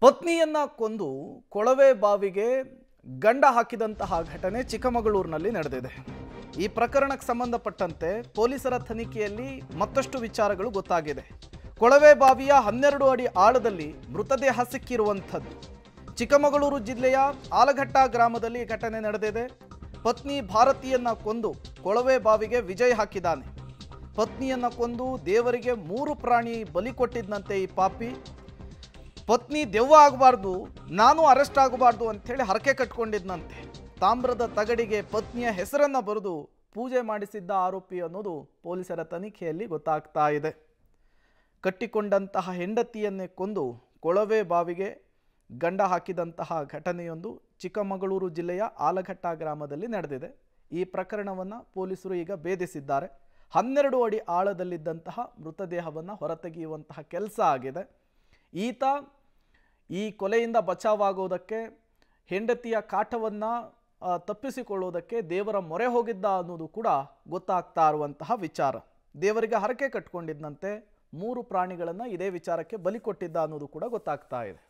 ಪತ್ನಿಯನ್ನ ಕೊಂದು ಕೊಳವೆ ಬಾವಿಗೆ ಗಂಡ ಹಾಕಿದಂತಹ ಘಟನೆ ಚಿಕ್ಕಮಗಳೂರಿನಲ್ಲಿ ನಡೆದಿದೆ. ಈ ಪ್ರಕರಣಕ್ಕೆ ಸಂಬಂಧಪಟ್ಟಂತೆ ಪೊಲೀಸರ ತನಿಖೆಯಲ್ಲಿ ಮತ್ತಷ್ಟು ವಿಚಾರಗಳು ಗೊತ್ತಾಗಿದೆ. ಕೊಳವೆ ಬಾವಿಯ 12 ಅಡಿ ಆಳದಲ್ಲಿ ಮೃತದೇಹ ಸಿಕ್ಕಿರುವಂಥದ್ದು. ಚಿಕ್ಕಮಗಳೂರು ಜಿಲ್ಲೆಯ ಆಲಘಟ್ಟ ಗ್ರಾಮದಲ್ಲಿ ಘಟನೆ ನಡೆದಿದೆ. ಪತ್ನಿ ಭಾರತಿಯನ್ನ ಕೊಂದು ಕೊಳವೆ ಬಾವಿಗೆ ವಿಜಯ್ ಹಾಕಿದ್ದಾನೆ. ಪತ್ನಿಯನ್ನ ಕೊಂದು ದೇವರಿಗೆ 3 ಪ್ರಾಣಿ ಬಲಿ ಕೊಟ್ಟಿದ್ದಂತೆ ಈ ಪಾಪಿ. ಪತ್ನಿ ದೆವ್ವ ಆಗಬಾರ್ದು, ನಾನು ಅರೆಸ್ಟ್ ಆಗಬಾರ್ದು ಅಂಥೇಳಿ ಹರಕೆ ಕಟ್ಕೊಂಡಿದ್ದಂತೆ. ತಾಮ್ರದ ತಗಡಿಗೆ ಪತ್ನಿಯ ಹೆಸರನ್ನು ಬರೆದು ಪೂಜೆ ಮಾಡಿಸಿದ್ದ ಆರೋಪಿ ಅನ್ನೋದು ಪೊಲೀಸರ ತನಿಖೆಯಲ್ಲಿ ಗೊತ್ತಾಗ್ತಾ ಇದೆ. ಕಟ್ಟಿಕೊಂಡಂತಹ ಹೆಂಡತಿಯನ್ನೇ ಕೊಂದು ಕೊಳವೆ ಬಾವಿಗೆ ಗಂಡ ಹಾಕಿದಂತಹ ಘಟನೆಯೊಂದು ಚಿಕ್ಕಮಗಳೂರು ಜಿಲ್ಲೆಯ ಆಲಘಟ್ಟ ಗ್ರಾಮದಲ್ಲಿ ನಡೆದಿದೆ. ಈ ಪ್ರಕರಣವನ್ನು ಪೊಲೀಸರು ಈಗ ಭೇದಿಸಿದ್ದಾರೆ. 12 ಅಡಿ ಆಳದಲ್ಲಿದ್ದಂತಹ ಮೃತದೇಹವನ್ನು ಹೊರತೆಗೆಯುವಂತಹ ಕೆಲಸ ಆಗಿದೆ. ಈತ ಈ ಕೊಲೆಯಿಂದ ಬಚಾವಾಗೋದಕ್ಕೆ, ಹೆಂಡತಿಯ ಕಾಟವನ್ನು ತಪ್ಪಿಸಿಕೊಳ್ಳೋದಕ್ಕೆ ದೇವರ ಮೊರೆ ಹೋಗಿದ್ದ ಅನ್ನೋದು ಕೂಡ ಗೊತ್ತಾಗ್ತಾ ಇರುವಂತಹ ವಿಚಾರ. ದೇವರಿಗೆ ಹರಕೆ ಕಟ್ಕೊಂಡಿದ್ದಂತೆ 3 ಪ್ರಾಣಿಗಳನ್ನು ಇದೇ ವಿಚಾರಕ್ಕೆ ಬಲಿ ಕೊಟ್ಟಿದ್ದ ಅನ್ನೋದು ಕೂಡ ಗೊತ್ತಾಗ್ತಾ ಇದೆ.